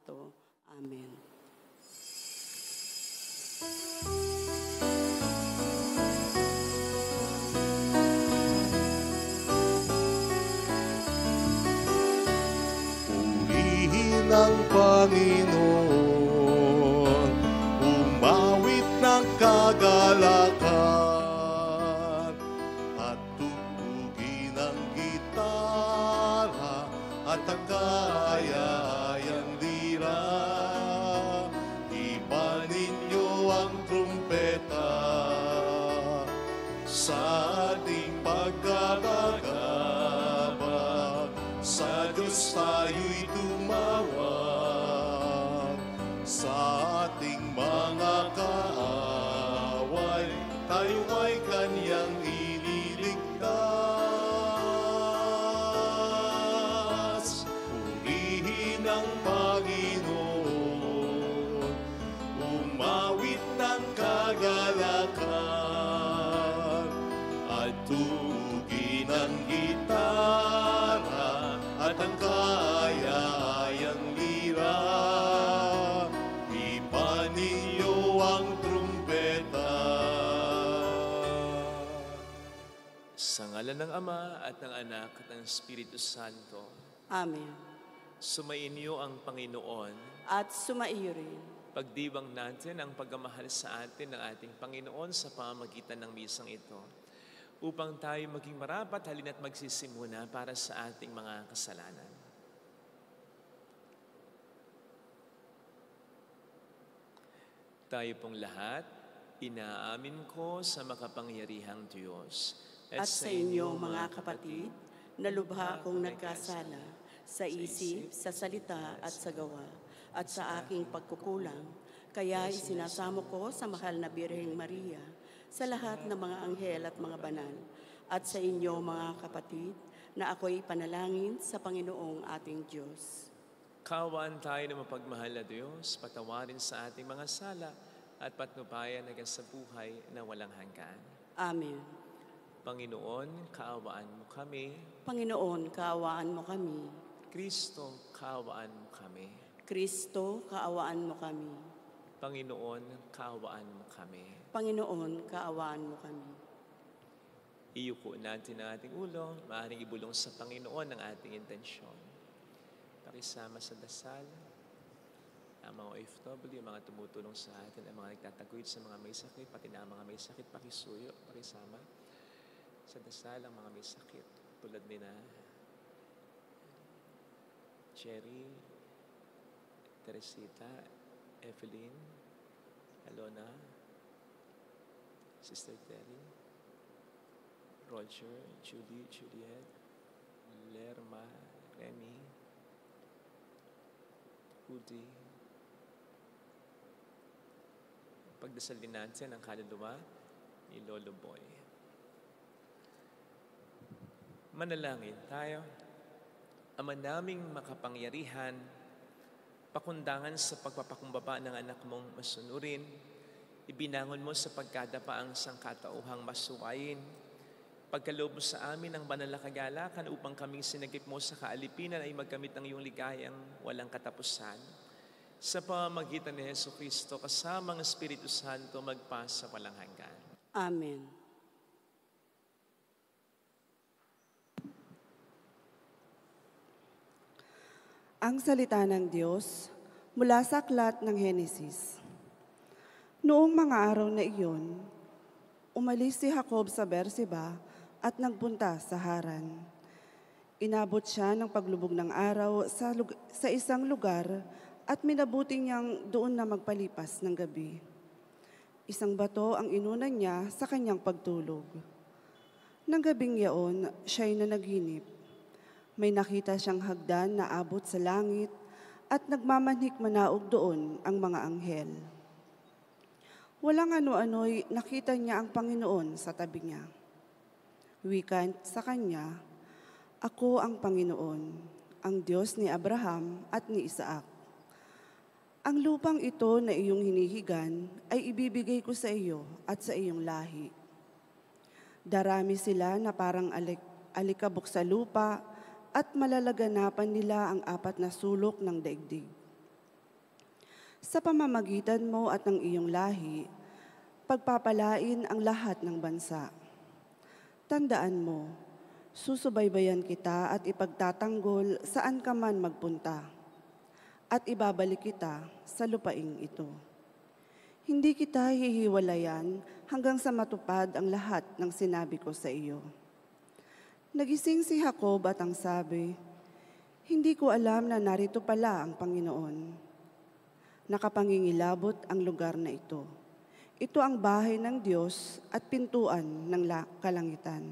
Santo. Amen. Purihin ang Panginoon, umawit ng kagalakan, at tugtugin ang gitara at ang kaaya-ayang lira. Ibanin niyo ang trumpeta sa ating pagkabagabag. Sa Diyos tayo'y tumawag, sa ating mga kaaway, tayo ay Kanyang ililigtas. Purihin ang Panginoon, umawit ng kagalakan, at tugin ang gitara at ang kaaya-ayang lira. Ibanin niyo ang trumpeta. Sa ngalan ng Ama at ng Anak at ng Espiritu Santo. Amen. Sumainyo ang Panginoon. At sumaiyo rin. Pagdiwang natin ang pagmamahal sa atin ng ating Panginoon sa pamamagitan ng misang ito, upang tayo maging marapat, halina't magsisimuna para sa ating mga kasalanan. Tayo pong lahat, inaamin ko sa makapangyarihang Diyos At sa inyo, mga kapatid, na lubha akong nagkasala sa isip, sa salita at sa gawa, at sa aking pagkukulang, kaya isinasamo ko sa mahal na Birheng Maria, sa lahat ng mga anghel at mga banal, at sa inyo, mga kapatid, na ako'y panalangin sa Panginoong ating Diyos. Kaawaan tayo ng mapagmahal na Diyos, patawarin sa ating mga sala, at patnubayan hanggang sa buhay na walang hanggan. Amen. Panginoon, kaawaan mo kami. Panginoon, kaawaan mo kami. Kristo, kaawaan mo kami. Kristo, kaawaan mo kami. Panginoon, kaawaan mo kami. Panginoon, kaawaan mo kami. Iyuko natin ang ating ulo, maaaring ibulong sa Panginoon ang ating intensyon. Pakisama sa dasal, ang mga OFW, mga tumutulong sa atin, ang mga nagtataguyod sa mga may sakit, pati na ang mga may sakit, pakisuyo, pakisama sa dasal ang mga may sakit, tulad ni na Cherry, Teresita, Evelyn, Alona, Sister Terry, Roger, Julie, Juliet, Lerma, Remy, Udi. Pagdasal din natin ang kaluluwa ni Lolo Boy. Manalangin tayo. Ama naming makapangyarihan, pakundangan sa pagpapakumbaba ng anak mong masunurin, ibinangon mo sa pagkadapa ang sangkatauhang masuwayin, pagkaloob mo sa amin ang banal na kagalakan upang kaming sinagip mo sa kaalipinan ay magkamit ng iyong ligayang walang katapusan. Sa pamamagitan ni Jesucristo, kasama ang Espiritu Santo, magpasa walang hanggan. Amen. Ang salita ng Diyos mula sa aklat ng Henesis. Noong mga araw na iyon, umalis si Jacob sa Berseba at nagpunta sa Haran. Inabot siya ng paglubog ng araw sa isang lugar at minabuti niyang doon na magpalipas ng gabi. Isang bato ang inunan niya sa kanyang pagtulog. Nang gabing yaon, siya'y nanaginip. May nakita siyang hagdan na abot sa langit at nagmamanhik manaog doon ang mga anghel. Walang ano-ano'y nakita niya ang Panginoon sa tabi niya. Wika sa kanya, "Ako ang Panginoon, ang Diyos ni Abraham at ni Isaac. Ang lupang ito na iyong hinihigan ay ibibigay ko sa iyo at sa iyong lahi." Darami sila na parang alikabok sa lupa at malalaganapan nila ang 4 na sulok ng daigdig. Sa pamamagitan mo at ng iyong lahi, pagpapalain ang lahat ng bansa. Tandaan mo, susubaybayan kita at ipagtatanggol saan ka man magpunta, at ibabalik kita sa lupaing ito. Hindi kita hihiwalayan hanggang sa matupad ang lahat ng sinabi ko sa iyo. Nagising si Jacob at ang sabi, hindi ko alam na narito pala ang Panginoon. Nakapangingilabot ang lugar na ito. Ito ang bahay ng Diyos at pintuan ng kalangitan.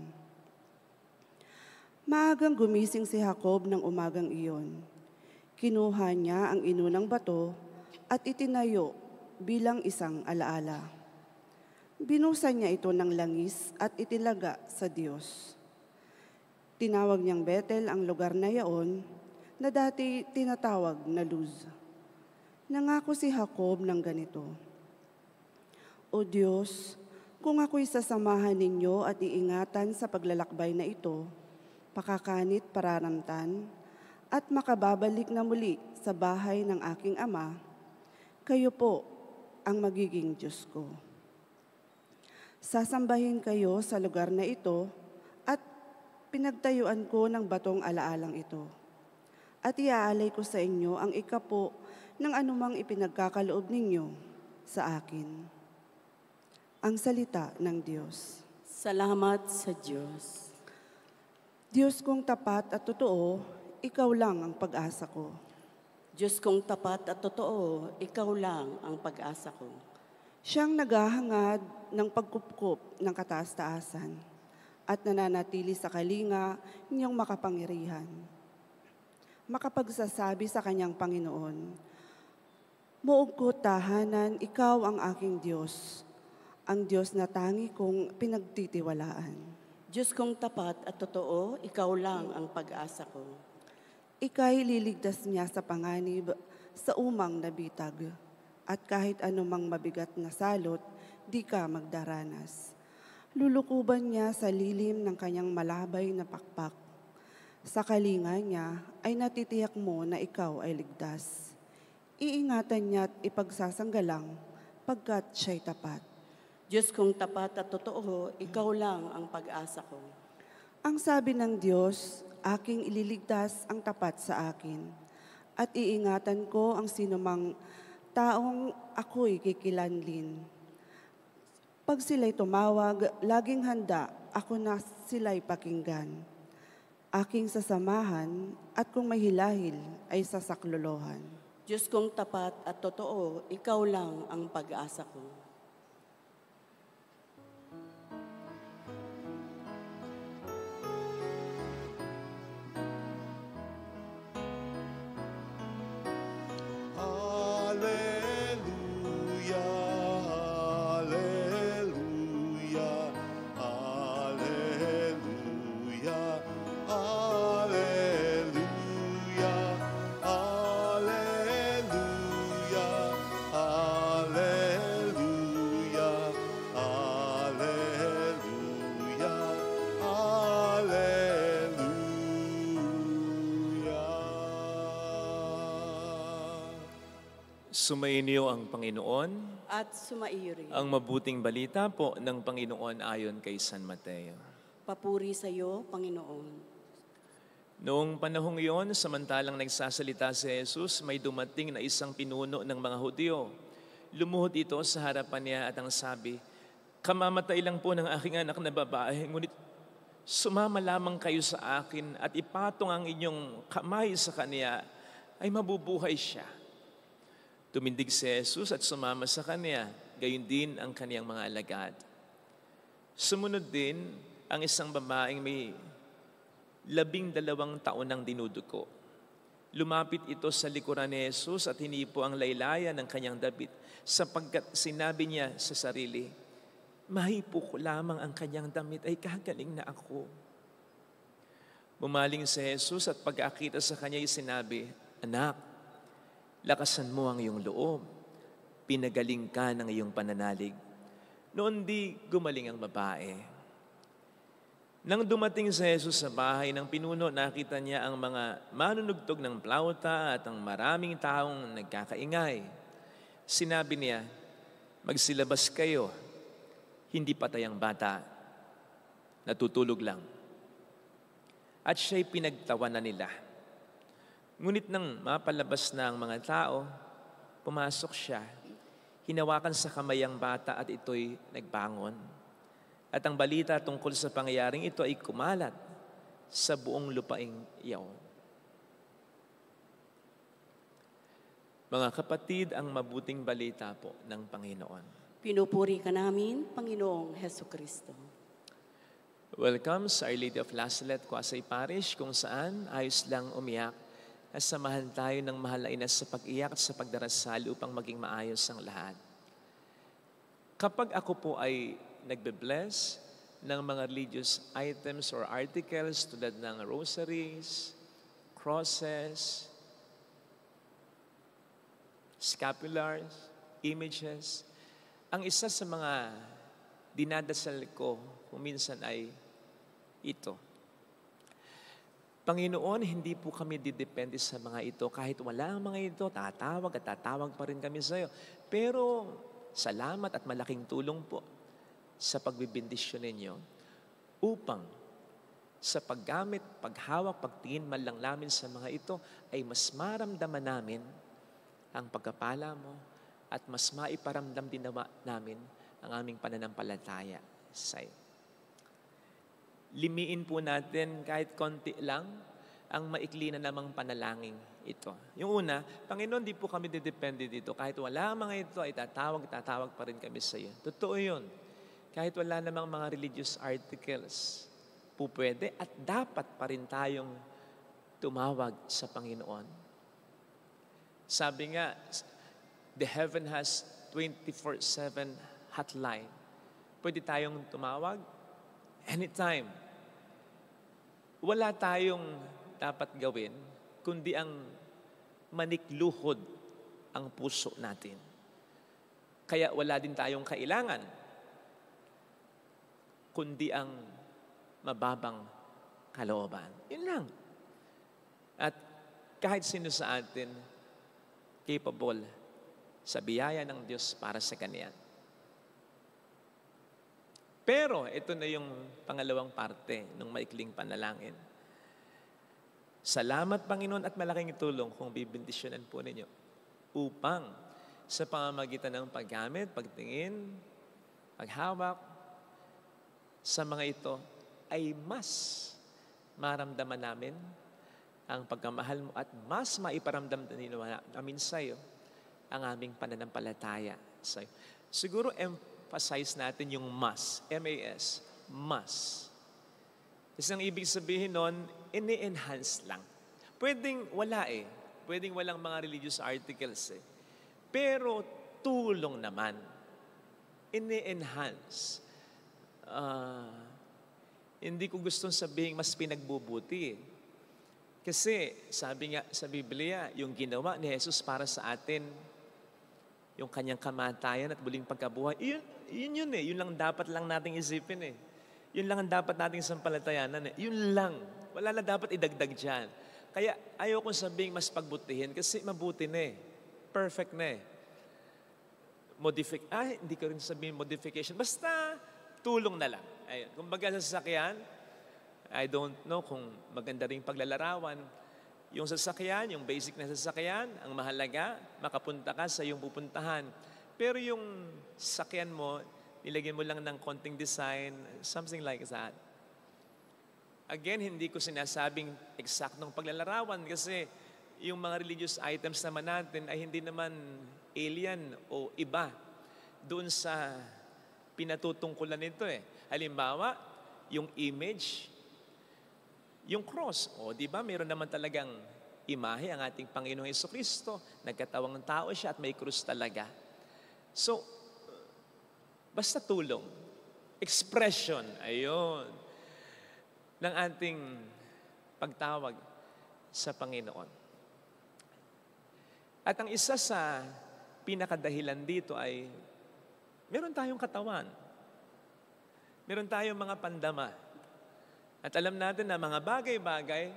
Maagang gumising si Jacob ng umagang iyon. Kinuha niya ang inunang bato at itinayo bilang isang alaala. Binusan niya ito ng langis at itilaga sa Diyos. Tinawag niyang Bethel ang lugar na yaon na dati tinatawag na Luz. Nangako si Jacob ng ganito, O Diyos, kung ako'y sasamahan ninyo at iingatan sa paglalakbay na ito, pakakanit pararamtan, at makababalik na muli sa bahay ng aking ama, kayo po ang magiging Diyos ko. Sasambahin kayo sa lugar na ito at pinagtayuan ko ng batong alaalang ito. At iaalay ko sa inyo ang ikapo ng anumang ipinagkakaloob ninyo sa akin. Ang salita ng Diyos. Salamat sa Diyos. Diyos kong tapat at totoo, ikaw lang ang pag-asa ko. Diyos kong tapat at totoo, ikaw lang ang pag-asa ko. Siyang naghahangad ng pagkupkup ng kataas-taasan at nananatili sa kalinga niyong makapangyarihan. Makapagsasabi sa kanyang Panginoon, Muog ko tahanan, ikaw ang aking Diyos, ang Diyos na tangi kong pinagtitiwalaan. Diyos kong tapat at totoo, ikaw lang ang pag-asa ko. Ika'y liligtas niya sa panganib sa umang nabitag, at kahit anumang mabigat na salot, di ka magdaranas. Lulukuban niya sa lilim ng kanyang malabay na pakpak. Sa kalinga niya ay natitiyak mo na ikaw ay ligtas. Iingatan niya at ipagsasanggalang pagkat siya'y tapat. Diyos kong tapat at totoo, ikaw lang ang pag-asa ko. Ang sabi ng Diyos, aking ililigtas ang tapat sa akin, at iingatan ko ang sinumang taong ako'y kikilanlin. Pag sila'y tumawag, laging handa, ako na sila'y pakinggan. Aking sasamahan, at kung may hilahil, ay sasaklolohan. Diyos kong tapat at totoo, ikaw lang ang pag-asa ko. Sumainyo ang Panginoon. At sumaiyo rin. Ang mabuting balita po ng Panginoon ayon kay San Mateo. Papuri sa iyo, Panginoon. Noong panahong iyon, samantalang nagsasalita si Jesus, may dumating na isang pinuno ng mga Hudyo. Lumuhod ito sa harapan niya at ang sabi, Kamamatay lang po ng aking anak na babae, ngunit sumama lamang kayo sa akin at ipatong ang inyong kamay sa kanya, ay mabubuhay siya. Tumindig si Jesus at sumama sa kanya, gayon din ang kaniyang mga alagad. Sumunod din ang isang babaeng may 12 taon ng dinudugo. Lumapit ito sa likuran ni Jesus at hinipo ang laylayan ng kanyang damit sapagkat sinabi niya sa sarili, Mahipo ko lamang ang kanyang damit ay kagaling na ako. Bumaling si Jesus at pag-akita sa kanya ay sinabi, Anak, lakasan mo ang iyong loob. Pinagaling ka ng iyong pananalig. Noon di gumaling ang babae. Nang dumating si Jesus sa bahay ng pinuno, nakita niya ang mga manunugtog ng plauta at ang maraming taong nagkakaingay. Sinabi niya, magsilabas kayo, hindi patay ang bata, natutulog lang. At siya'y pinagtawanan nila. Ngunit nang mapalabas na ang mga tao, pumasok siya, hinawakan sa kamay ang bata at ito'y nagbangon. At ang balita tungkol sa pangyayaring ito ay kumalat sa buong lupaing iyaw. Mga kapatid, ang mabuting balita po ng Panginoon. Pinupuri ka namin, Panginoong Heso Kristo. Welcome sa Our Lady of Lasalet, Quasay Parish, kung saan ayos lang umiyak at samahan tayo ng mahal na ina sa pag-iyak at sa pagdarasal upang maging maayos ang lahat. Kapag ako po ay nagbe-bless ng mga religious items or articles tulad ng rosaries, crosses, scapulars, images, ang isa sa mga dinadasal ko kung minsan ay ito. Panginoon, hindi po kami didepende sa mga ito. Kahit wala ang mga ito, tatawag at tatawag pa rin kami sa iyo. Pero salamat at malaking tulong po sa pagbibindisyon ninyo upang sa paggamit, paghawak, pagtingin man lang namin sa mga ito ay mas maramdaman namin ang pagkapala mo at mas maiparamdam din namin ang aming pananampalataya sa iyo. Limiin po natin kahit konti lang ang maikli na namang panalangin ito. Yung una, Panginoon, di po kami didepende dito. Kahit wala mga ito, ay tatawag pa rin kami sa iyo. Totoo yun. Kahit wala namang mga religious articles, po pwede at dapat pa rin tayong tumawag sa Panginoon. Sabi nga, the heaven has 24/7 hotline. Pwede tayong tumawag anytime. Wala tayong dapat gawin, kundi ang manikluhod ang puso natin. Kaya wala din tayong kailangan, kundi ang mababang kalooban. Yun lang. At kahit sino sa atin, capable sa biyaya ng Diyos para sa Kanya. Pero ito na yung pangalawang parte ng maikling panalangin. Salamat, Panginoon, at malaking tulong kung bibindisyonan po ninyo upang sa pamamagitan ng paggamit, pagtingin, paghawak sa mga ito ay mas maramdaman namin ang pagkamahal mo at mas maiparamdam namin sa iyo ang aming pananampalataya sa iyo. Siguro emphasize natin yung mas, M-A-S, mas. Kasi ang ibig sabihin nun, ini-enhance lang. Pwedeng wala eh. Pwedeng walang mga religious articles eh. Pero tulong naman. Ini-enhance. Hindi ko gustong sabihin mas pinagbubuti eh. Kasi sabi nga sa Biblia, yung ginawa ni Jesus para sa atin, yung kanyang kamatayan at muling pagkabuhay, yun eh. Yun lang dapat lang nating isipin eh. Yun lang ang dapat nating sampalatayanan eh. Yun lang. Wala na dapat idagdag dyan. Kaya ayaw kong sabihin mas pagbutihin kasi mabuti na eh. Perfect na eh. Hindi ko rin sabihin modification. Basta tulong na lang. Ayun. Kumbaga sa sasakyan, I don't know kung maganda rin paglalarawan. Yung sasakyan, yung basic na sasakyan, ang mahalaga, makapunta ka sa iyong pupuntahan. Pero yung sasakyan mo, nilagyan mo lang ng konting design, something like that. Again, hindi ko sinasabing eksaktong paglalarawan kasi yung mga religious items naman natin ay hindi naman alien o iba doon sa pinatutungkulan nito eh. Halimbawa, yung image, yung cross, di ba? Meron naman talagang imahe ang ating Panginoong Jesucristo. Nagkatawang tao siya at may krus talaga. So, basta tulong. Expression, ayun, ng ating pagtawag sa Panginoon. At ang isa sa pinakadahilan dito ay meron tayong katawan. Meron tayong mga pandama. At alam natin na mga bagay-bagay,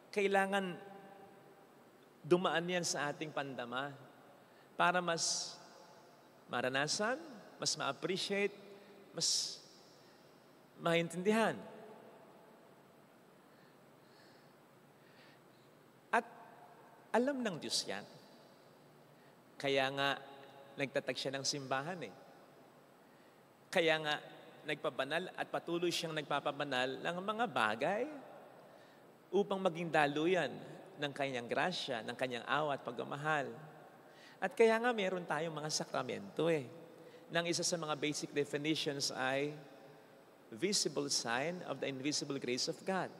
kailangan dumaan yan sa ating pandama para mas maranasan, mas ma-appreciate, mas maintindihan. At alam ng Diyos yan. Kaya nga, nagtatag siya ng simbahan eh. Kaya nga, nagpabanal at patuloy siyang nagpapabanal ng mga bagay upang maging daluyan ng kanyang grasya, ng kanyang awa at pagmamahal. At kaya nga meron tayong mga sakramento eh. Nang isa sa mga basic definitions ay visible sign of the invisible grace of God.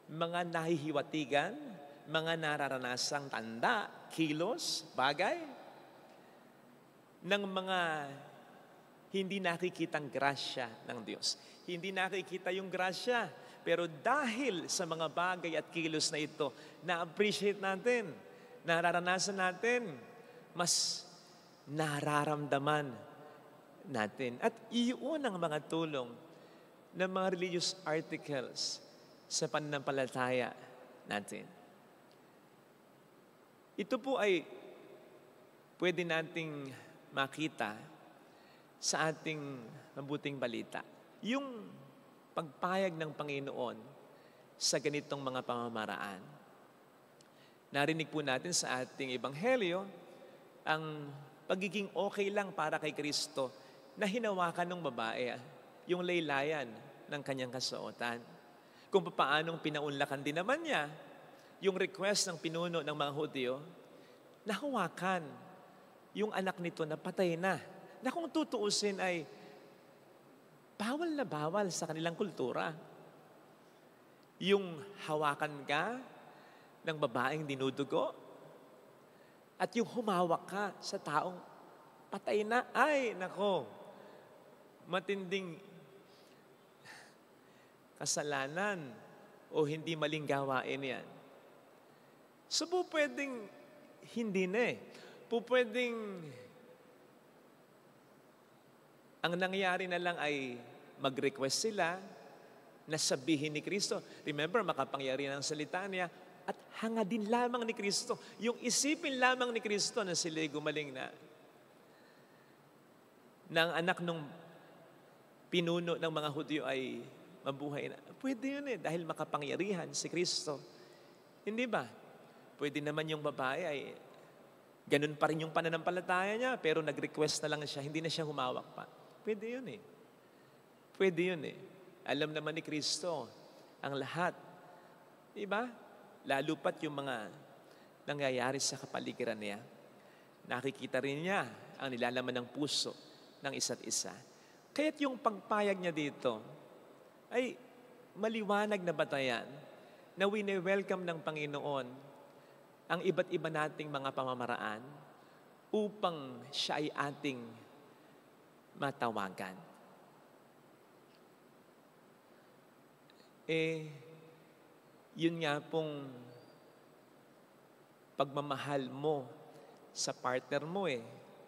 Mga nahihiwatigan, mga nararanasang tanda, kilos, bagay, ng mga hindi nakikitang grasya ng Diyos. Hindi nakikita yung grasya, pero dahil sa mga bagay at kilos na ito, na-appreciate natin, nararanasan natin, mas nararamdaman natin. At iyon ang mga tulong ng mga religious articles sa pananampalataya natin. Ito po ay pwede nating makita sa ating mabuting balita. Yung pagpayag ng Panginoon sa ganitong mga pamamaraan. Narinig po natin sa ating ebanghelyo ang pagiging okay lang para kay Kristo na hinawakan ng babae yung laylayan ng kanyang kasuotan. Kung paanong pinaunlakan din naman niya yung request ng pinuno ng mga Hudyo na hawakan yung anak nito na patay na kung tutuusin ay bawal na bawal sa kanilang kultura. Yung hawakan ka ng babaeng dinudugo at yung humawak ka sa taong patay na, ay nako, matinding kasalanan o hindi maling gawain yan. So po pwedeng hindi na eh. Po pwedeng ang nangyari na lang ay mag-request sila na sabihin ni Kristo. Remember, makapangyarihan ang salita niya at hanga din lamang ni Kristo. Yung isipin lamang ni Kristo na sila'y gumaling na. Na ang anak nung pinuno ng mga Hudyo ay mabuhay na. Pwede yun eh, dahil makapangyarihan si Kristo. Hindi ba? Pwede naman yung babae ay ganun pa rin yung pananampalataya niya, pero nag-request na lang siya, hindi na siya humawak pa. Pwede yun eh. Pwede yun eh. Alam naman ni Kristo ang lahat. Diba? Lalo pat yung mga nangyayari sa kapaligiran niya. Nakikita rin niya ang nilalaman ng puso ng isa't isa. Kaya't yung pagpayag niya dito ay maliwanag na batayan na wini-welcome ng Panginoon ang iba't iba nating mga pamamaraan upang siya ay ating matawagan. Yun nga pong pagmamahal mo sa partner mo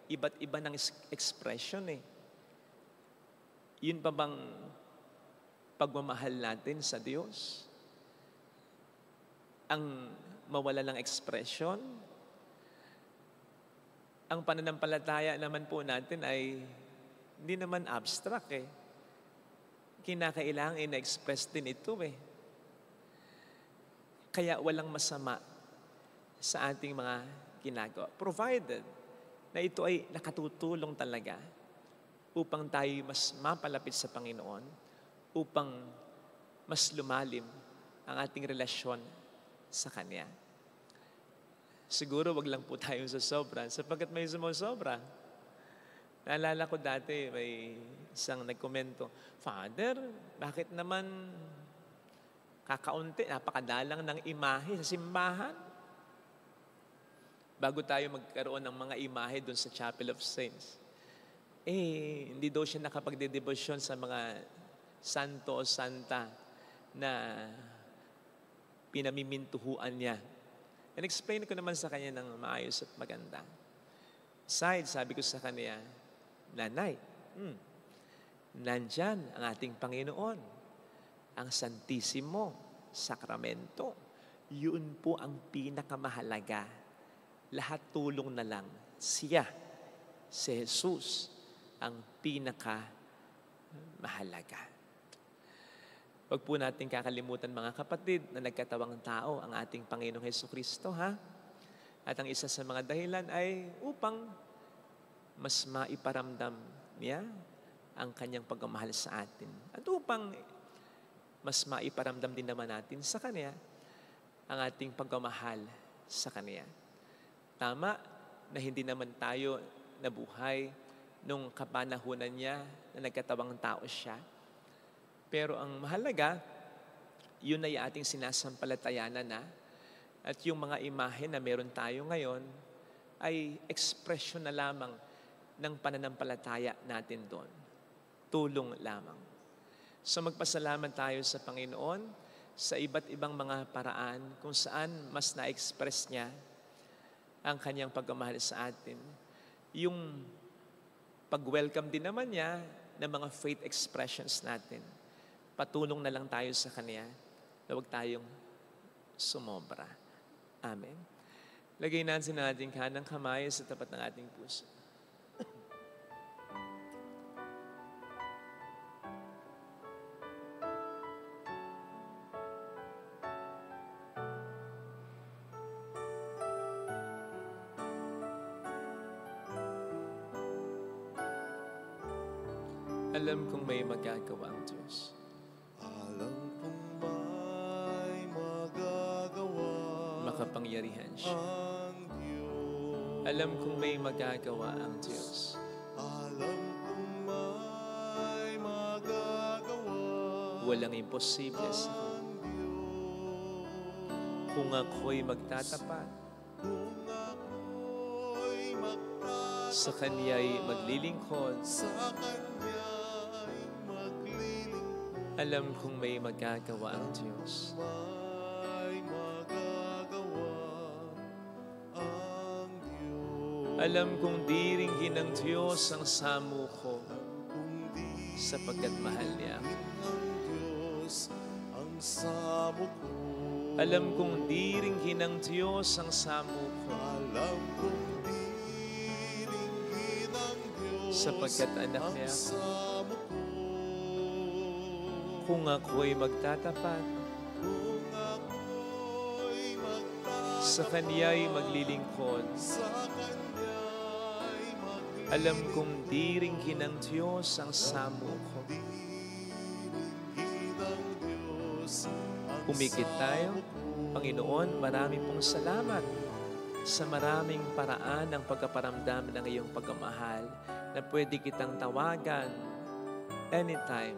iba't iba ng expression Yun pa bang pagmamahal natin sa Diyos? Ang mawala ng expression? Ang pananampalataya naman po natin ay hindi naman abstract Kinakailangan ina-express din ito Kaya walang masama sa ating mga ginagawa. Provided na ito ay nakatutulong talaga upang tayo mas mapalapit sa Panginoon, upang mas lumalim ang ating relasyon sa Kanya. Siguro wag lang po tayo sa sobra, sapagkat may sumosobra. Naalala ko dati, may isang nagkomento, Father, bakit naman kakaunti, napakadalang ng imahe sa simbahan? Bago tayo magkaroon ng mga imahe doon sa Chapel of Saints. Hindi daw siya nakapagdedebosyon sa mga santo o santa na pinamimintuhuan niya. And explain ko naman sa kanya ng maayos at maganda. Sabi ko sa kanya, Nanay, nandyan ang ating Panginoon, ang Santissimo Sacramento. Yun po ang pinakamahalaga lahat tulong na lang. Siya, si Jesus, ang mahalaga. Huwag po natin kakalimutan mga kapatid na nagkatawang tao ang ating Panginoong Hesukristo, ha? At ang isa sa mga dahilan ay upang mas maiparamdam niya ang kanyang pagmamahal sa atin. At upang mas maiparamdam din naman natin sa Kanya ang ating pagmamahal sa Kanya. Tama na hindi naman tayo nabuhay nung kapanahunan niya na nagkatawang tao siya. Pero ang mahalaga, yun ay ating sinasampalatayanan na. At yung mga imahe na meron tayo ngayon ay ekspresyon na lamang ng pananampalataya natin doon. Tulong lamang. So magpasalamat tayo sa Panginoon sa iba't ibang mga paraan kung saan mas na-express niya ang kanyang pagmamahal sa atin. Yung pag-welcome din naman niya ng mga faith expressions natin. Patulong na lang tayo sa Kanya na huwag tayong sumobra. Amen. Lagay natin ating kanang kamay sa tapat ng ating puso. Alam kong may magagawa ang Diyos. Alam kong may magagawa Makapangyarihan siya. ang Diyos. Alam kong may magagawa ang Diyos. Alam kong may magagawa Walang imposible sa Kanya. ang Diyos. Kung ako'y magtatapat, Kung ako'y magtapat sa Kanya'y maglilingkod, sa Kanya'y maglilingkod, alam kong may magagawa ang Diyos. may magagawa ang Diyos. Alam kong diringgin ng Diyos ang samo ko Kung di sapagkat mahal niya ako. ng Diyos ang samo ko, Alam kong diringgin ng Diyos ang samo ko alam kong diringgin ng Diyos sapagkat anak ang niya ako. samo ko. Kung ako'y magtatapat, Kung ako'y magtapat sa Kanya'y maglilingkod, sa Kanya'y maglilingkod, alam kong diringgin ng Diyos ang samo ko. diringgin ng Diyos ang Pumikit tayo. samo ko. Panginoon, marami pong salamat sa maraming paraan ng pagkaparamdam ng iyong pagmamahal na pwede kitang tawagan anytime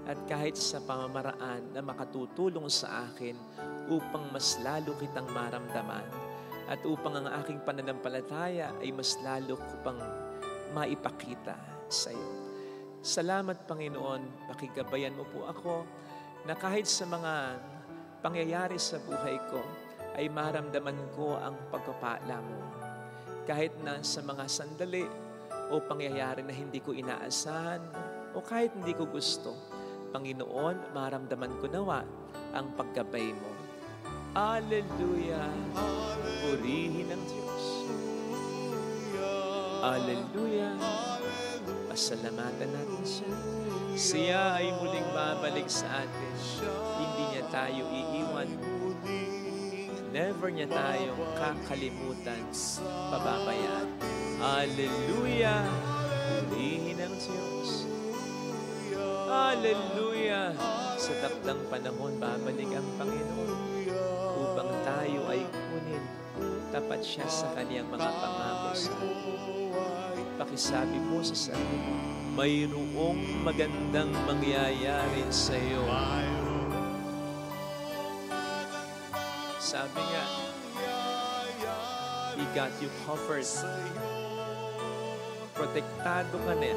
at kahit sa pamamaraan na makatutulong sa akin upang mas lalo kitang maramdaman at upang ang aking pananampalataya ay mas lalo ko pang maipakita sa iyo. Salamat, Panginoon, pakigabayan mo po ako na kahit sa mga pangyayari sa buhay ko ay maramdaman ko ang pagpapala mo. Kahit na sa mga sandali o pangyayari na hindi ko inaasahan o kahit hindi ko gusto, Panginoon, maramdaman ko nawa ang paggabay mo. Alleluia! Purihin ang Diyos. Alleluia! Pasalamatan natin siya. Siya ay muling babalik sa atin. Hindi niya tayo iiwan. Never niya tayong kakalimutan, pababayaan. Alleluia! Purihin ang Diyos. Alleluia! Sa takdang panahon, babalik ang Panginoon upang tayo ay kunin. Tapat siya sa kaniyang mga pangako sa atin. Pakisabi mo sa sarili, mayroong magandang mangyayari sa iyo. Sabi nga, He got you covered. Protektado ka niya.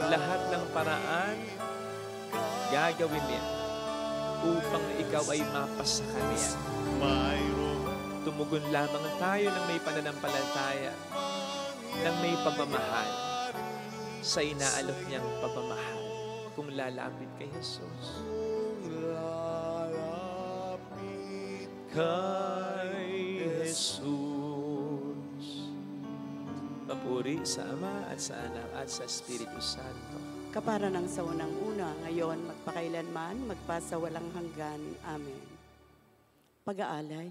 Lahat ng paraan, gagawin niya upang ikaw ay mapasa ka niya. Tumugon lamang tayo ng may pananampalataya, ng may pagmamahal sa inaalok niyang pagmamahal kung lalapit kay Jesus. Kay Jesus Puri sa Ama at sa Anak at sa Espiritu Santo. Kapara ng sa unang-una, ngayon, magpakailanman, magpasawalang hanggan. Amen. Pag-aalay.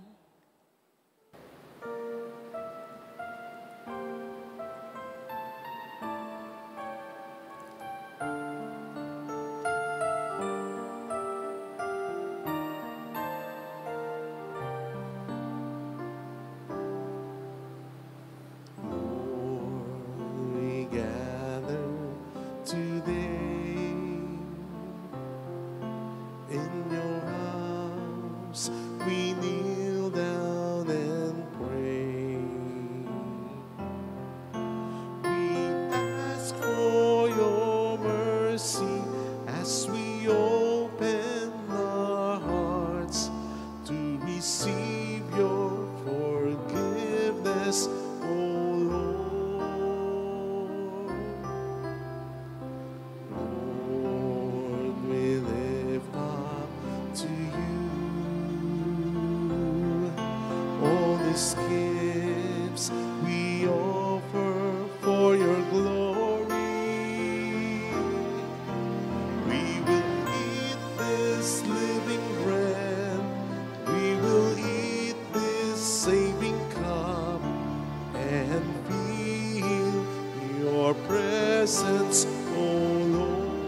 We gather today in your house. We kneel down and pray. We ask for your mercy as we open our hearts to receive your forgiveness, O Lord. Lord, we lift up to you all these gifts we offer for your glory. We will eat this living bread. We will eat this saving cup and feel your presence, O Lord,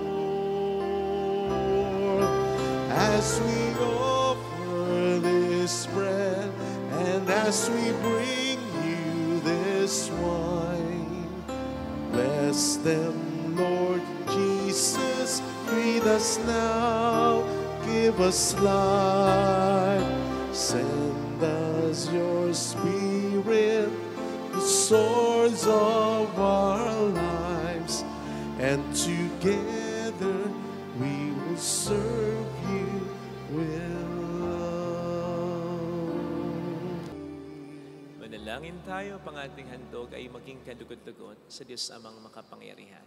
as we offer this bread and as we bring you this wine. Bless them, Lord Jesus, feed us now, give us life, send us your spirit, the source of our lives, and together we will serve you with love. Manalangin tayo, pang ating handog ay maging kadugot-dugot sa Diyos Amang makapangyarihan.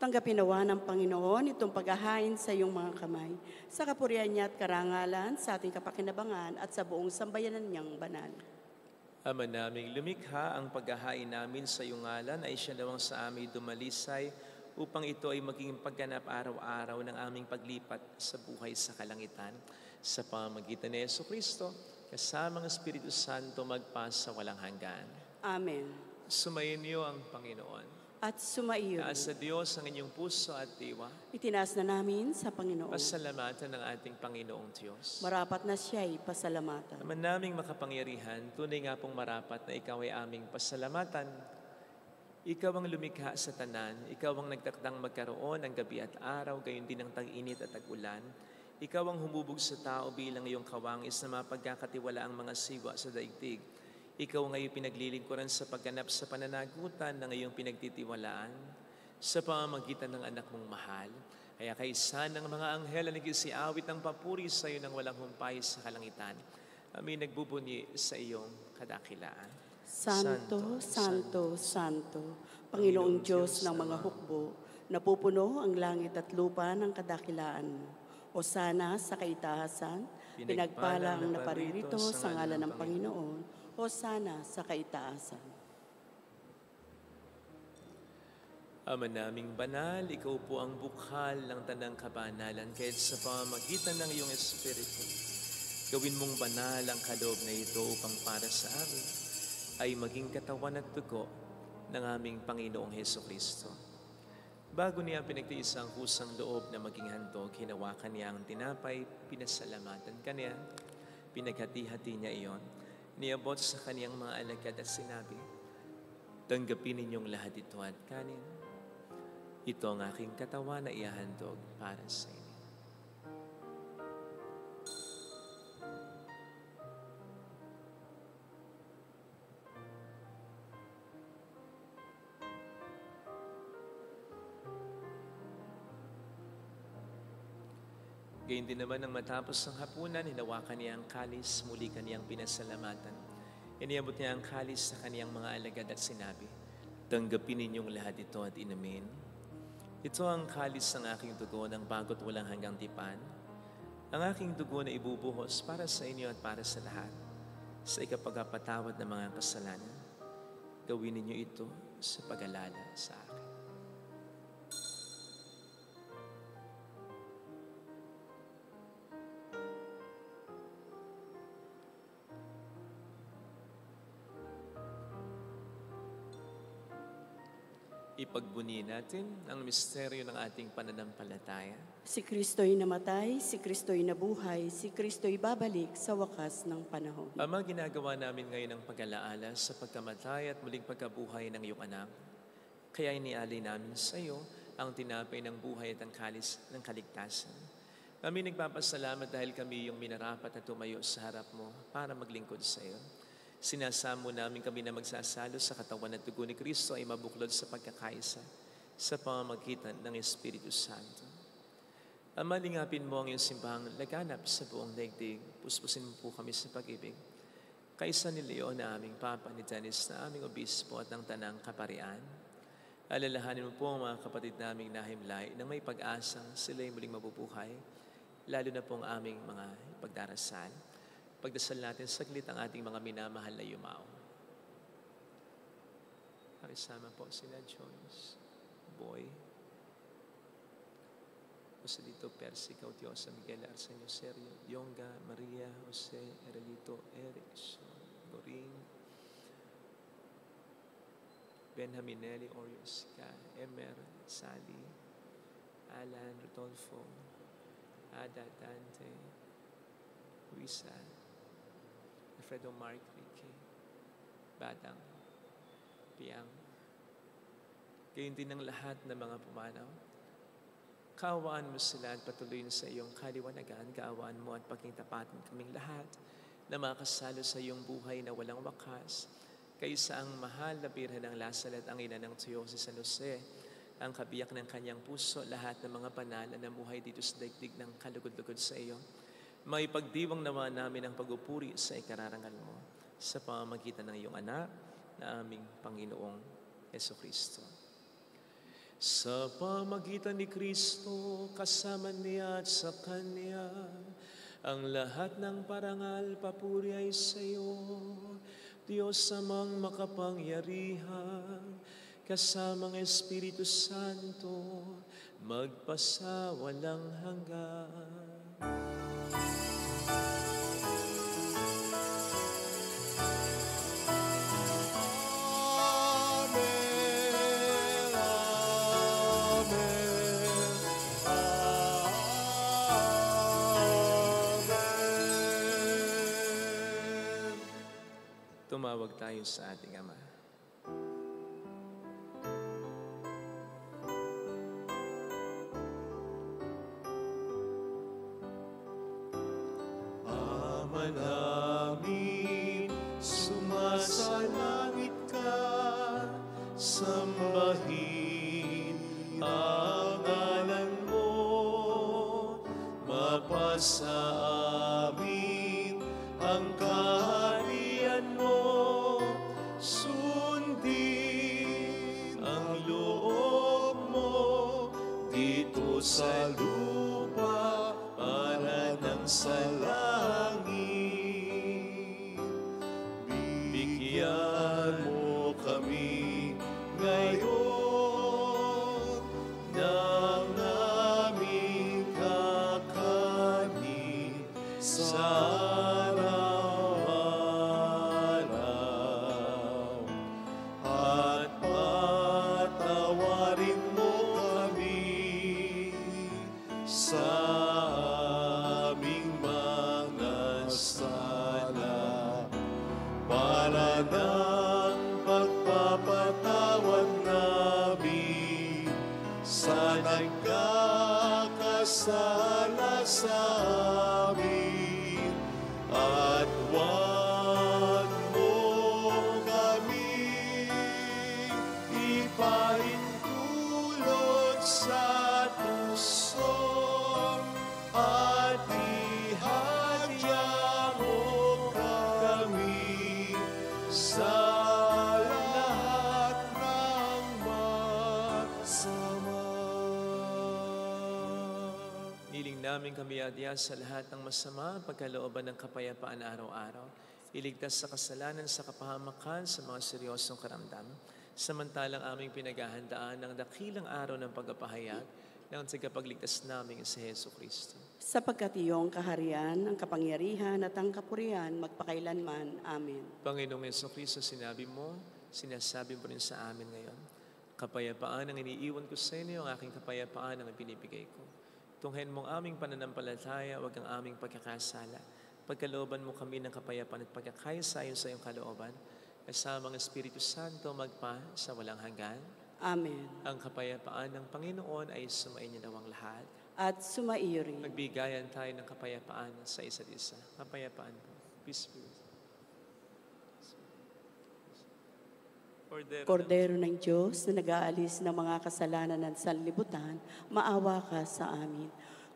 Tanggapin nawa ng Panginoon itong paghahain sa iyong mga kamay, sa kapurihan niya at karangalan, sa ating kapakinabangan at sa buong sambayanan niyang banal. Ama naming lumikha, ang paghahain namin sa iyong ngalan ay siya nawang sa amin dumalisay upang ito ay maging pagganap araw-araw ng aming paglipat sa buhay sa kalangitan. Sa pamamagitan ni Jesucristo, kasama ng Espiritu Santo magpasa walang hanggan. Amen. Sumayin niyo ang Panginoon. At sumaiyo. Taas sa Diyos ang inyong puso at diwa. Itinaas na namin sa Panginoon. Pasalamatan ng ating Panginoong Diyos. Marapat na siya'y pasalamatan. Naman naming makapangyarihan, tunay nga pong marapat na ikaw ay aming pasalamatan. Ikaw ang lumikha sa tanan, ikaw ang nagtakdang magkaroon ng gabi at araw, gayon din ang tag-init at tag-ulan. Ikaw ang humubog sa tao bilang iyong kawangis na mapagkakatiwala ang mga siwa sa daigdig. Ikaw ang iyong pinaglilingkuran sa pagganap sa pananagutan ng iyong pinagtitiwalaan sa pamamagitan ng anak mong mahal. Kaya kaysa ng mga anghel na nagsiawit ng papuri sa iyo ng walang humpay sa kalangitan, kami nagbubunyi sa iyong kadakilaan. Santo, Santo, Santo, Panginoong Diyos ng mga hukbo, napupuno ang langit at lupa ng kadakilaan mo. O sana sa kaitaasan, pinagpala ang naparirito sa ngalan ng Panginoon. O sana sa kaitaasan. Ama naming banal, ikaw po ang bukhal ng tanang kabanalan kahit sa pamamagitan ng iyong Espiritu. Gawin mong banal ang kaloob na ito upang para sa amin ay maging katawan at dugo ng aming Panginoong Hesukristo. Bago niya pinagtiis ang kusang loob na maging handog, hinawakan niya ang tinapay, pinasalamatan kaniya, pinaghati-hati niya iyon, niabot sa kaniyang mga alagad at sinabi, tanggapin ninyong lahat ito at kanin. Ito ang aking katawan na ihahandog para sa inyo. Gayun din naman nang matapos ang hapunan, hinawakan niya ang kalis, muli kaniyang pinasalamatan. Iniabot niya ang kalis sa kaniyang mga alagad at sinabi, tanggapin ninyong lahat ito at inumin. Ito ang kalis ng aking dugo ng bago't walang hanggang tipan. Ang aking dugo na ibubuhos para sa inyo at para sa lahat, sa ikapagpatawad ng mga kasalanan. Gawin ninyo ito sa pag-alala sa akin. Ipagbuni natin ang misteryo ng ating pananampalataya. Si Kristo'y namatay, si Kristo'y nabuhay, si Kristo'y babalik sa wakas ng panahon. Ama, ginagawa namin ngayon ang pag-alaala sa pagkamatay at muling pagkabuhay ng iyong anak. Kaya inialay namin sa iyo ang tinapay ng buhay at ang kalis ng kaligtasan. Kami nagpapasalamat dahil kami yung minarapat na tumayo sa harap mo para maglingkod sa iyo. Sinasamo namin kami na magsasalo sa katawan at dugo ni Kristo ay mabuklod sa pagkakaisa sa pamamagitan ng Espiritu Santo. Ama, lingapin mo ang iyong simbahang laganap sa buong daigdig. Puspusin mo po kami sa pag-ibig. Kaisa ni Leon na aming Papa, ni Dennis na aming Obispo at ng Tanang Kaparian. Alalahanin mo po ang mga kapatid naming nahimlay nang may pag-asang sila'y muling mabubuhay, lalo na po ang aming mga pagdarasal. Pagdasal natin saglit ang ating mga minamahal na yumao. Pakisama po sila Joyce, Boy, Joselito, Percy, Cautiosa, Miguel, Arsenio, Sergio, Yonga, Maria, Jose, Erelito, Eric, Gorin, Benjaminelli, Oriosca, Emer, Sally, Alan, Rodolfo, Ada, Dante, Luisa, Alfredo, Mark, Ricky, Badang, Piang, gayon din ang lahat ng mga pumanaw. Kaawaan mo sila at patuloyin sa iyong kaliwanagan. Kaawaan mo at pagkintapatan kaming lahat na makasalo sa iyong buhay na walang wakas. Kaysa ang mahal na birhen ng Lasal at ang ina ng Diyos si San Jose, ang kabiyak ng kanyang puso, lahat ng mga banal na namuhay dito sa daigdig ng kalugod-lugod sa iyo. Maipagdiwang naman namin ang pagupuri sa ikararangal mo sa pamamagitan ng iyong anak na aming Panginoong Jesucristo. Sa pamamagitan ni Kristo, kasama niya at sa Kanya, ang lahat ng parangal, papuri ay sa iyo, Diyos amang makapangyarihan, kasamang Espiritu Santo, magpasawalang hanggan. Tumawag tayo sa ating Ama. Ama namin, sumasalangit ka, sambahin ang ngalan mo, mapasa amin ang kaharian mo, sundin ang loob mo dito sa lupa para nang sa langit. Bigyan mo kami ngayon ng aming kakanin sa araw-araw, at patawarin mo kami sa aming mga sala, para ng pagpapatawad namin sa nagkakasala sa amin, at huwag mo kami ipahintulot sa tuso, at ihadya mo kami sa lahat ng masama. Niling namin kami adya sa lahat ng masama, pagkalooban ng kapayapaan araw-araw. Iligtas sa kasalanan sa kapahamakan sa mga seryosong karamdam, samantalang aming pinaghahandaan ng dakilang araw ng pagpapahayag ng tagapagligtas namin si Hesus Kristo. Sapagkat iyong kaharian, ang kapangyarihan at ang kapurihan magpakailanman. Amen. Panginoong Hesus Kristo, sinabi mo, sinasabi mo rin sa amin ngayon, kapayapaan ang iniiwan ko sa inyo, ang aking kapayapaan ang pinibigay ko. Tunghayan mo ang aming pananampalataya, wag ang aming pagkakasala. Pagkalooban mo kami ng kapayapaan at pagkakaisa-ayon sa iyong kalooban, kasama ang Espiritu Santo magpa sa walang hanggan. Amen. Ang kapayapaan ng Panginoon ay sumainyo nawang lahat. At sumaiyo rin. Magbigayan tayo ng kapayapaan sa isa't isa. Kapayapaan po. Peace be with you. Kordero ng Diyos na nag-aalis ng mga kasalanan ng sanlibutan, maawa ka sa amin.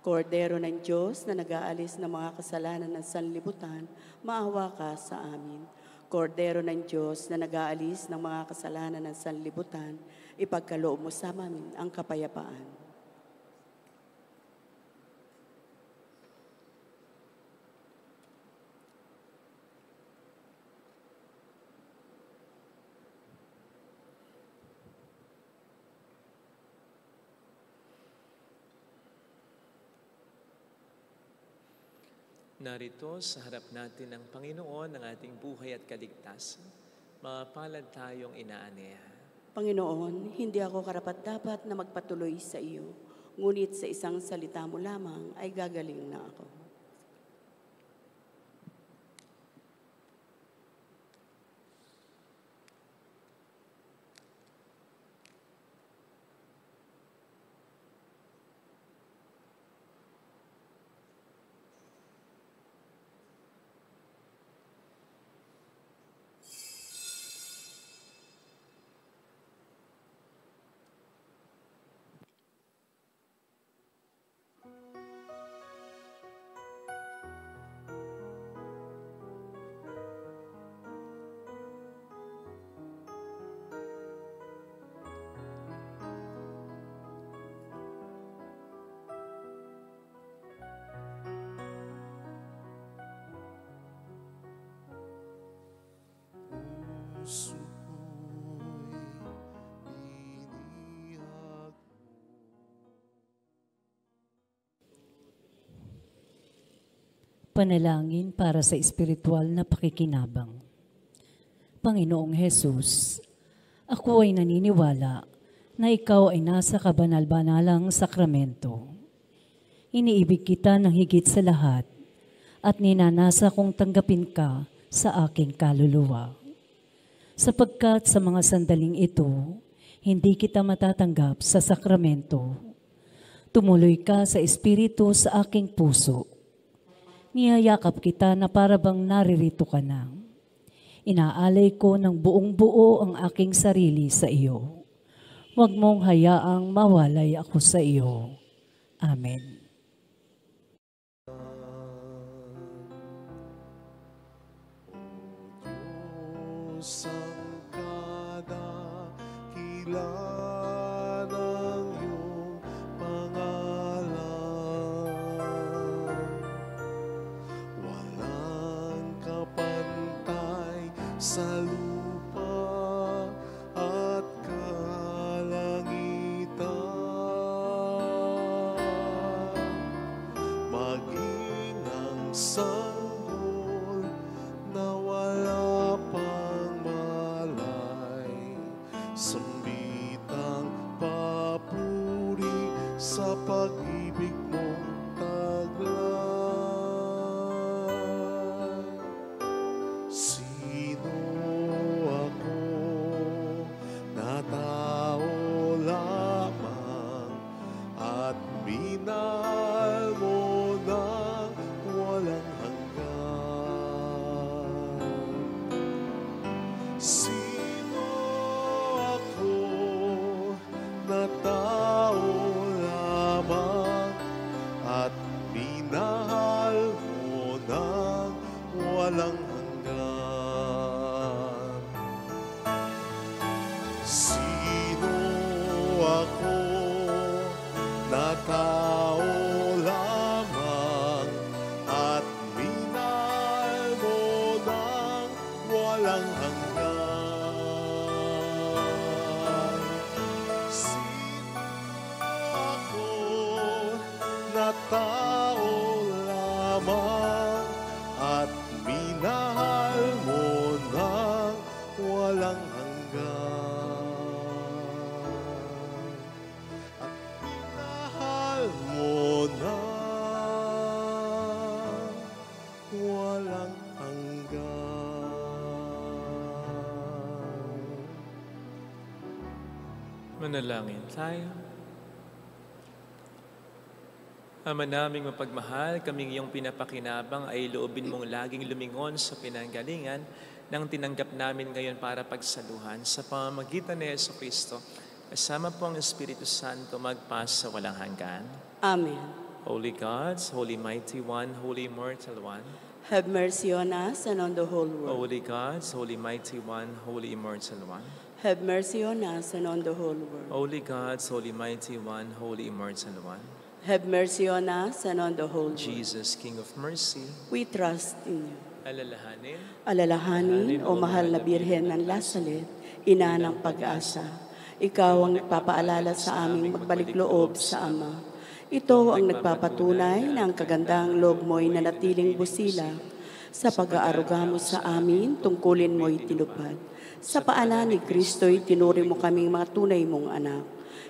Kordero ng Diyos na nag-aalis ng mga kasalanan ng sanlibutan, maawa ka sa amin. Kordero ng Diyos na nag-aalis ng mga kasalanan ng sanlibutan, ipagkaloob mo sa amin ang kapayapaan. Narito sa harap natin ng Panginoon ng ating buhay at kaligtasan, mapalad tayong inaanea. Panginoon, hindi ako karapat-dapat na magpatuloy sa iyo, ngunit sa isang salita mo lamang ay gagaling na ako. Puso ko'y inihag mo. Panalangin para sa espiritual na pakikinabang. Panginoong Hesus, ako ay naniniwala na ikaw ay nasa kabanal-banalang sakramento. Iniibig kita ng higit sa lahat at ninanasa kong tanggapin ka sa aking kaluluwa. Sapagkat sa mga sandaling ito, hindi kita matatanggap sa sakramento. Tumuloy ka sa Espiritu sa aking puso. Niyayakap kita na parabang naririto ka na. Inaalay ko ng buong buo ang aking sarili sa iyo. Huwag mong hayaang mawalay ako sa iyo. Amen. Diyos ang kadakilan ng iyong pangalan. Walang kapantay sa lupa at kalangitan. Maging ang sanggol na wala pang malay, sambitang papuri sa pag-ibig mong taglay. Sino ako na tao lamang at minahal mo ng walang hanggan? Sino ako na tao lamang at minahal mo ng walang hanggan? Sino ako na tao lamang at minahal mo ng tao lamang at minahal mo ng walang hanggan. At minahal mo ng walang hanggan. Manalangin tayo. Ama naming mapagmahal, kaming iyong pinapakinabang ay loobin mong laging lumingon sa pinanggalingan ng tinanggap namin ngayon para pagsaluhan sa pamamagitan ni Jesucristo. Kasama po ang Espiritu Santo magpas sa walang hanggan. Amen. Holy God, Holy Mighty One, Holy Immortal One, Have mercy on us and on the whole world. Holy God, Holy Mighty One, Holy Immortal One, Have mercy on us and on the whole world. Holy God, Holy Mighty One, Holy Immortal One, Have mercy on us and on the whole world. Jesus, King of Mercy, We trust in you. alalahanin, Alalahanin, o mahal na Birhen ng Lasalet, ina ng pag-asa. Ikaw ang nagpapaalala sa aming magbalik loob sa Ama. Ito ang nagpapatunay na ang kagandang loob mo'y nanatiling busila. Sa pag-aaruga mo sa amin, tungkulin mo'y tinupad. Sa paanan ni Kristo'y tinuri mo kaming mga tunay mong anak.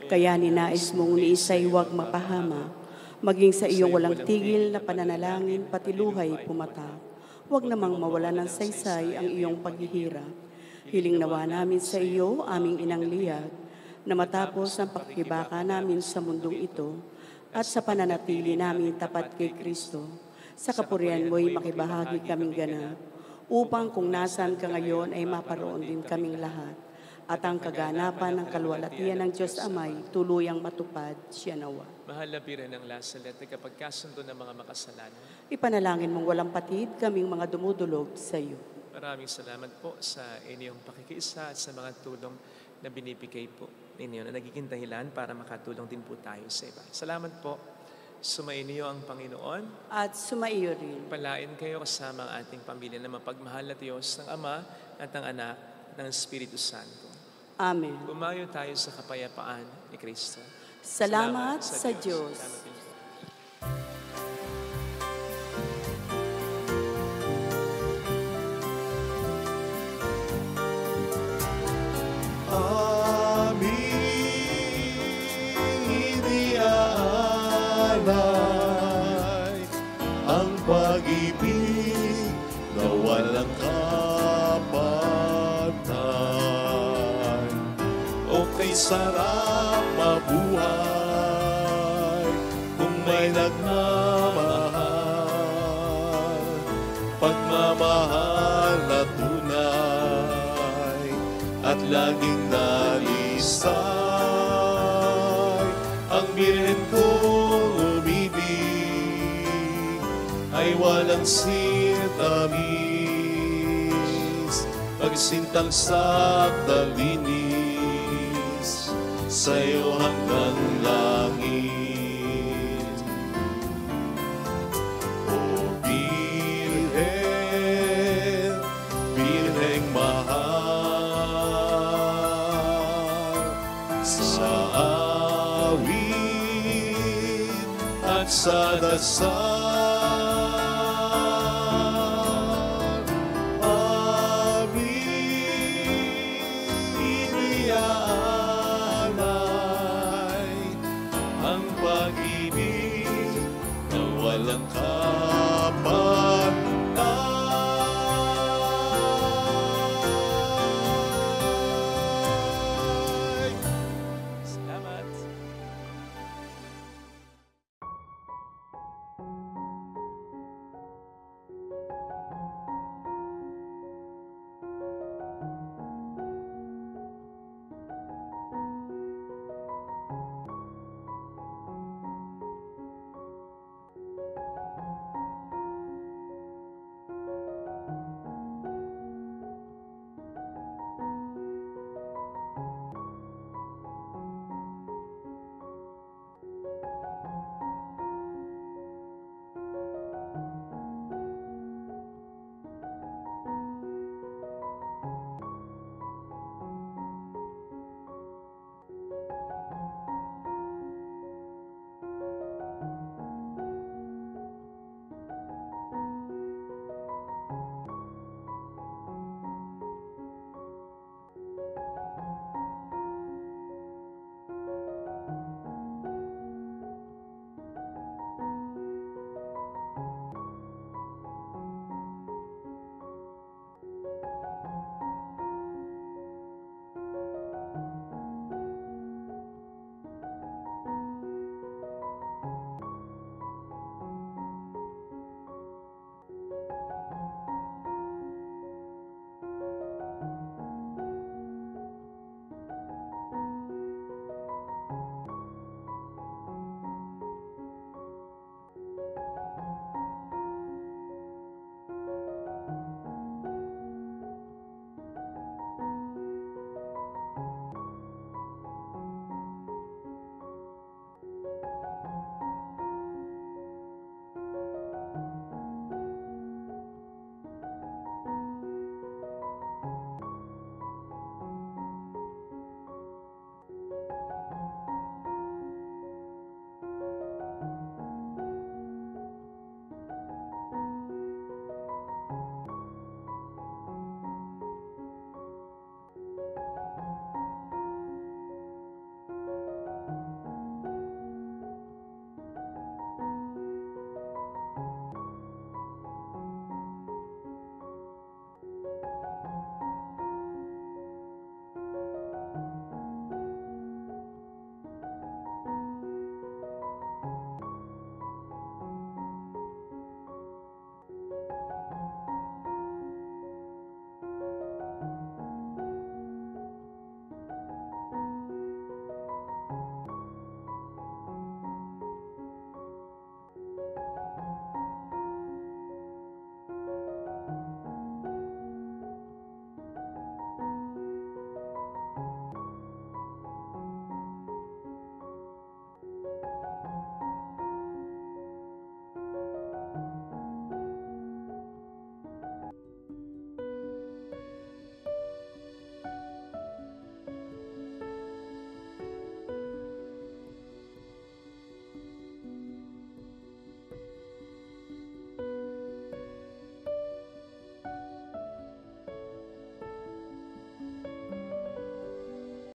Kaya ninais mong ni Isa'y huwag mapahama. Maging sa iyong walang tigil na pananalangin, pati luhay pumatak. Huwag namang mawala ng saysay ang iyong paghihirap. Hiling nawa namin sa iyo, aming inang liyag, na matapos ang pakikibaka namin sa mundong ito, at sa pananatili namin tapat kay Kristo, sa kapurihan mo'y makibahagi kaming ganap, upang kung nasan ka ngayon ay maparoon din kaming lahat, at ang kaganapan ng kalwalatian ng Diyos Amay tuluyang matupad siya nawa. mahal na Birhen ng Lasalet, kapag kasundo ng mga makasalanan, Ipanalangin mong walang patid kaming mga dumudulog sa iyo. maraming salamat po sa inyong pakikiisa at sa mga tulong na binibigay po ninyo na nagiging dahilan para makatulong din po tayo sa iba. Salamat po. Sumainyo ang Panginoon. At sumaiyo rin. Palain kayo kasama ang ating pamilya na mapagmahal na Diyos ng Ama at ng Anak ng Espiritu Santo. Amen. Umayo tayo sa kapayapaan ni Kristo. Salamat sa Diyos. Salamat din po. Ang pag-ibig na walang kapatan. O kay sarap mabuhay kung may nagmamahal. Pagmamahal na tunay at laging nalisay. Ang Birhen kong umibig ay walang sintamis, pagsintang sakdal linis sa'yo hanggang langit. O Birhen, Birheng mahal, sa awit at sa dasal